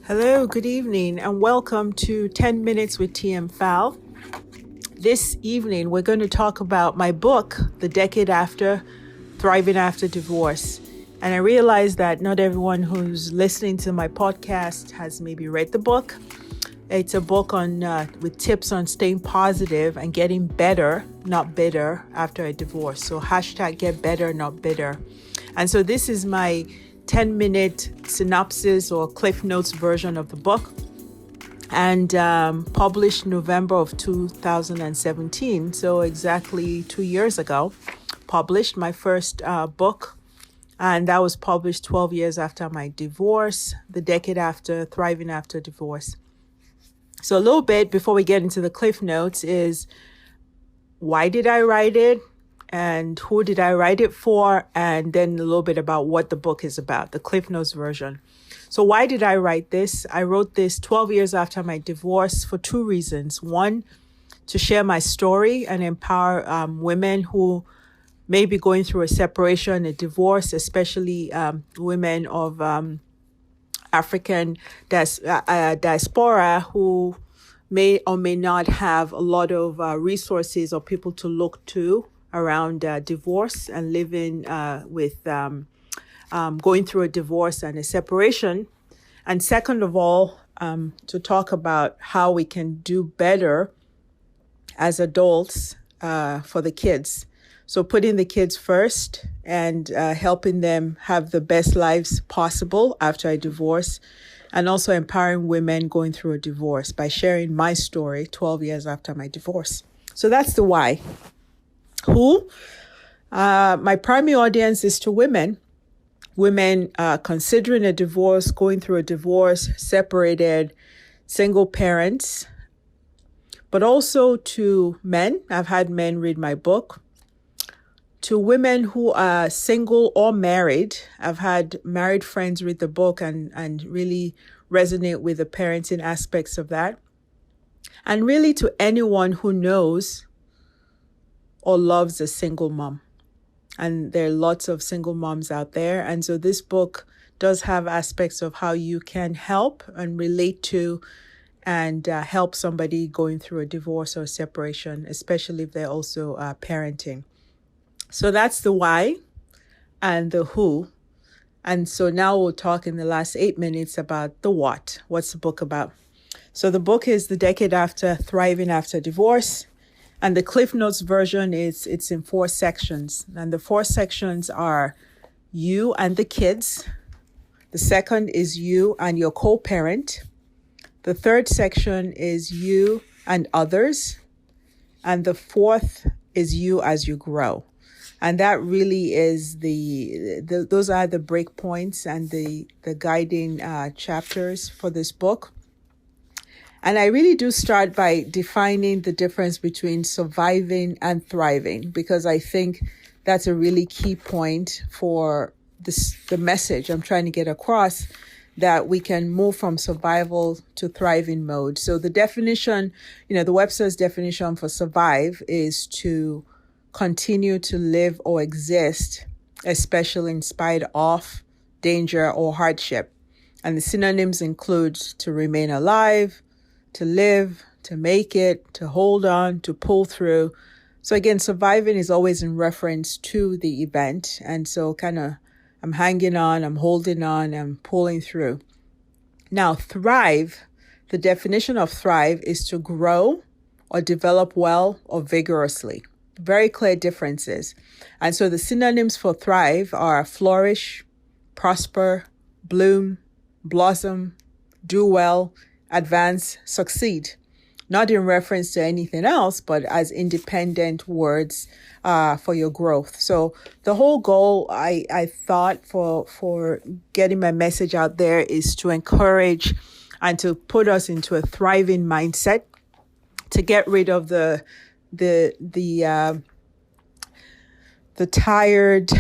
Hello, good evening, and welcome to 10 Minutes with TmFal. This evening, we're going to talk about my book, The Decade After, Thriving After Divorce. And I realize that not everyone who's listening to my podcast has maybe read the book. It's a book on with tips on staying positive and getting better, not bitter, after a divorce. So hashtag get better, not bitter. And so this is my 10-minute synopsis or Cliff Notes version of the book, and published November of 2017. So exactly 2 years ago, published my first book. And that was published 12 years after my divorce, The Decade After, Thriving After Divorce. So a little bit before we get into the Cliff Notes is, why did I write it? And who did I write it for? And then a little bit about what the book is about, the Cliff Notes version. So why did I write this? I wrote this 12 years after my divorce for two reasons. One, to share my story and empower women who may be going through a separation, a divorce, especially women of African diaspora who may or may not have a lot of resources or people to look to around divorce and living with going through a divorce and a separation. And second of all, to talk about how we can do better as adults for the kids. So putting the kids first and helping them have the best lives possible after a divorce, and also empowering women going through a divorce by sharing my story 12 years after my divorce. So that's the why. Who? My primary audience is to women considering a divorce, going through a divorce, separated, single parents, but also to men. I've had men read my book. To women who are single or married. I've had married friends read the book and really resonate with the parenting aspects of that. And really to anyone who knows or loves a single mom. And there are lots of single moms out there. And so this book does have aspects of how you can help and relate to and help somebody going through a divorce or separation, especially if they're also parenting. So that's the why and the who. And so now we'll talk in the last 8 minutes about the what. What's the book about? So the book is The Decade After, Thriving After Divorce. And the Cliff Notes version it's in 4 sections. And the 4 sections are you and the kids. The second is you and your co-parent. The third section is you and others. And the fourth is you as you grow. And that really is those are the break points and the guiding chapters for this book. And I really do start by defining the difference between surviving and thriving, because I think that's a really key point for the message I'm trying to get across, that we can move from survival to thriving mode. So the definition, the Webster's definition for survive is to continue to live or exist, especially in spite of danger or hardship. And the synonyms include to remain alive, to live, to make it, to hold on, to pull through. So again, surviving is always in reference to the event. And so I'm hanging on, I'm holding on, I'm pulling through. Now, thrive, the definition of thrive is to grow or develop well or vigorously. Very clear differences. And so the synonyms for thrive are flourish, prosper, bloom, blossom, do well, advance, succeed. Not in reference to anything else, but as independent words for your growth. So the whole goal, I thought, for getting my message out there is to encourage and to put us into a thriving mindset, to get rid of the tired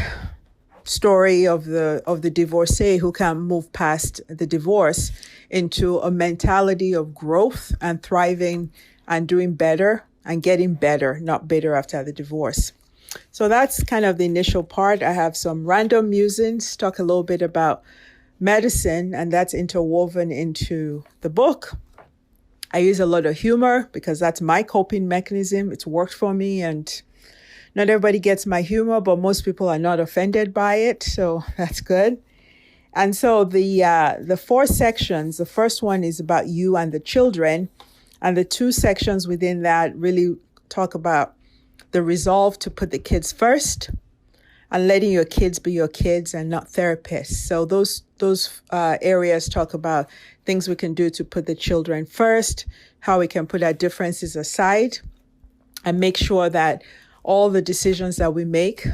story of the divorcee who can't move past the divorce, into a mentality of growth and thriving and doing better and getting better, not bitter after the divorce. So that's kind of the initial part. I have some random musings, talk a little bit about medicine, and that's interwoven into the book. I use a lot of humor because that's my coping mechanism. It's worked for me, and not everybody gets my humor, but most people are not offended by it, so that's good. And so the 4 sections, the first one is about you and the children, and the 2 sections within that really talk about the resolve to put the kids first and letting your kids be your kids and not therapists. So those areas talk about things we can do to put the children first, how we can put our differences aside and make sure that all the decisions that we make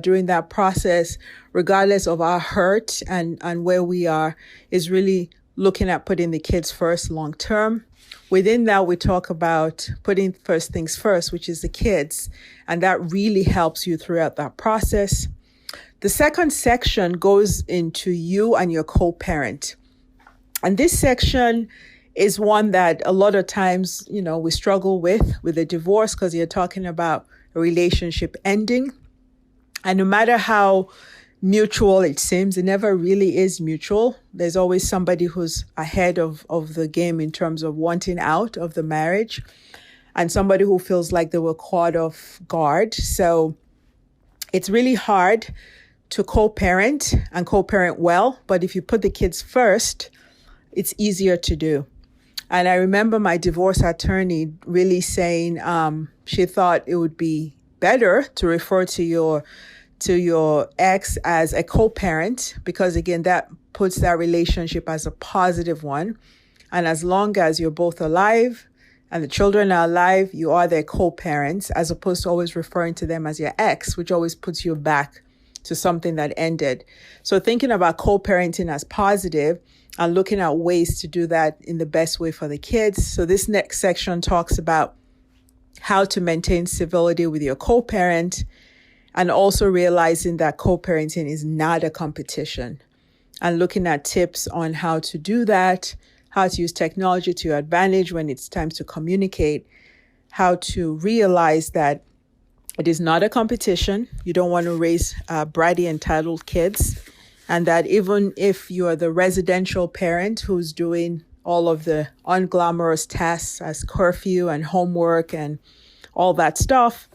during that process, regardless of our hurt and where we are, is really looking at putting the kids first long term. Within that, we talk about putting first things first, which is the kids. And that really helps you throughout that process. The second section goes into you and your co-parent. And this section is one that a lot of times, we struggle with a divorce because you're talking about a relationship ending. And no matter how mutual it seems, it never really is mutual. There's always somebody who's ahead of the game in terms of wanting out of the marriage and somebody who feels like they were caught off guard. So it's really hard to co-parent and co-parent well. But if you put the kids first, it's easier to do. And I remember my divorce attorney really saying she thought it would be better to refer to your ex as a co-parent, because again, that puts that relationship as a positive one. And as long as you're both alive and the children are alive, you are their co-parents, as opposed to always referring to them as your ex, which always puts you back to something that ended. So thinking about co-parenting as positive and looking at ways to do that in the best way for the kids. So this next section talks about how to maintain civility with your co-parent, and also realizing that co-parenting is not a competition, and looking at tips on how to do that, how to use technology to your advantage when it's time to communicate, how to realize that it is not a competition. You don't want to raise bratty, entitled kids, and that even if you are the residential parent who's doing all of the unglamorous tasks as curfew and homework and all that stuff,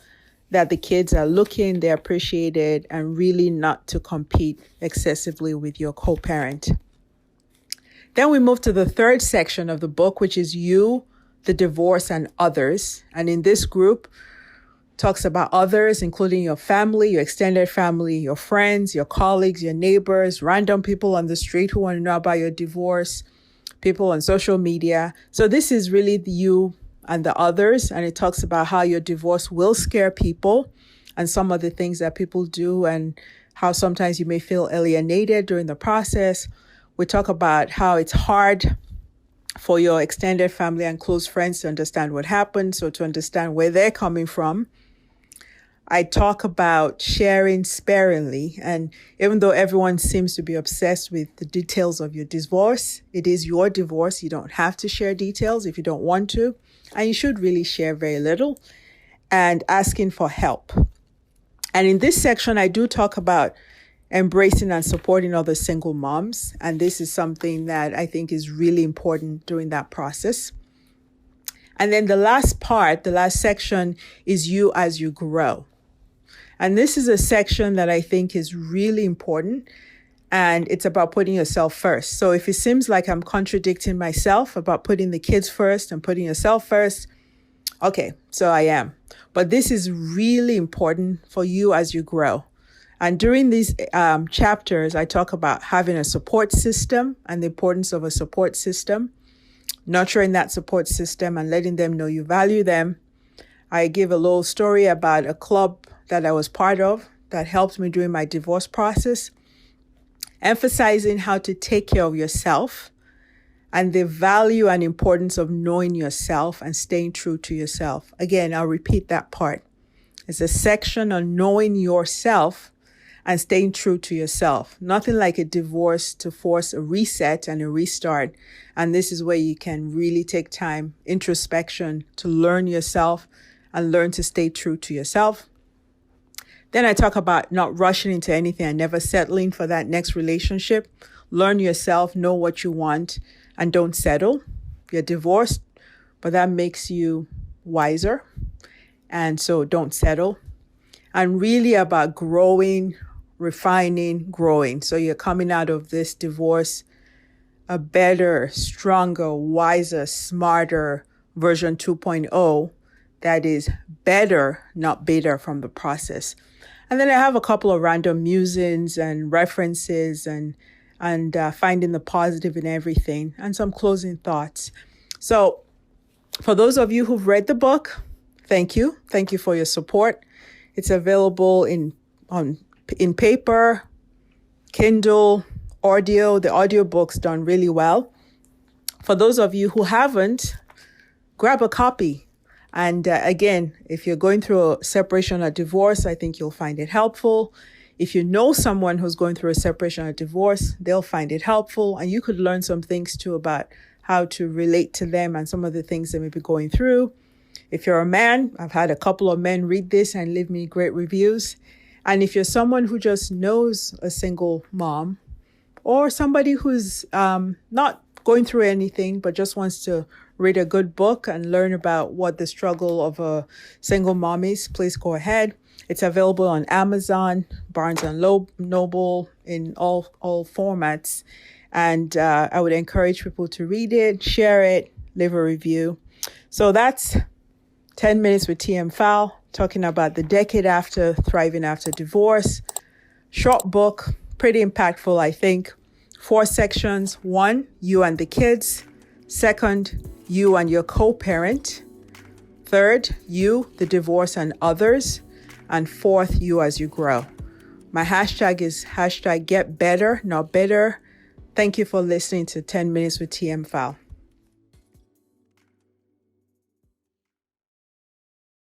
that the kids are looking, they appreciate it, and really not to compete excessively with your co-parent. Then we move to the third section of the book, which is you, the divorce, and others. And in this group, talks about others, including your family, your extended family, your friends, your colleagues, your neighbors, random people on the street who want to know about your divorce, people on social media. So this is really you and the others, and it talks about how your divorce will scare people and some of the things that people do and how sometimes you may feel alienated during the process. We talk about how it's hard for your extended family and close friends to understand what happened, so to understand where they're coming from. I talk about sharing sparingly, and even though everyone seems to be obsessed with the details of your divorce, it is your divorce. You don't have to share details if you don't want to, and you should really share very little, and asking for help. And in this section, I do talk about embracing and supporting other single moms, and this is something that I think is really important during that process. And then the last part, the last section, is you as you grow. And this is a section that I think is really important, and it's about putting yourself first. So if it seems like I'm contradicting myself about putting the kids first and putting yourself first, okay, so I am. But this is really important for you as you grow. And during these chapters, I talk about having a support system and the importance of a support system, nurturing that support system and letting them know you value them. I give a little story about a club that I was part of that helped me during my divorce process, emphasizing how to take care of yourself and the value and importance of knowing yourself and staying true to yourself. Again, I'll repeat that part. It's a section on knowing yourself and staying true to yourself. Nothing like a divorce to force a reset and a restart. And this is where you can really take time, introspection, to learn yourself and learn to stay true to yourself. Then I talk about not rushing into anything and never settling for that next relationship, learn yourself, know what you want, and don't settle. You're divorced, but that makes you wiser. And so don't settle. And really about growing, refining, growing. So you're coming out of this divorce a better, stronger, wiser, smarter version 2.0 that is better, not bitter from the process. And then I have a couple of random musings and references and finding the positive in everything and some closing thoughts. So for those of you who've read the book, thank you. Thank you for your support. It's available in paper, Kindle, audio. The audiobook's done really well. For those of you who haven't, grab a copy. And again, if you're going through a separation or divorce, I think you'll find it helpful. If you know someone who's going through a separation or divorce, they'll find it helpful. And you could learn some things too about how to relate to them and some of the things they may be going through. If you're a man, I've had a couple of men read this and leave me great reviews. And if you're someone who just knows a single mom or somebody who's not going through anything, but just wants to read a good book and learn about what the struggle of a single mom is, please go ahead. It's available on Amazon, Barnes & Noble, in all formats. And I would encourage people to read it, share it, leave a review. So that's 10 Minutes with TmFal, talking about the decade after thriving after divorce. Short book, pretty impactful, I think. 4 sections. 1, you and the kids. 2nd, you and your co-parent. 3rd, you, the divorce, and others. And 4th, you as you grow. My hashtag is #GetBetter, not bitter. Thank you for listening to 10 Minutes with TmFal.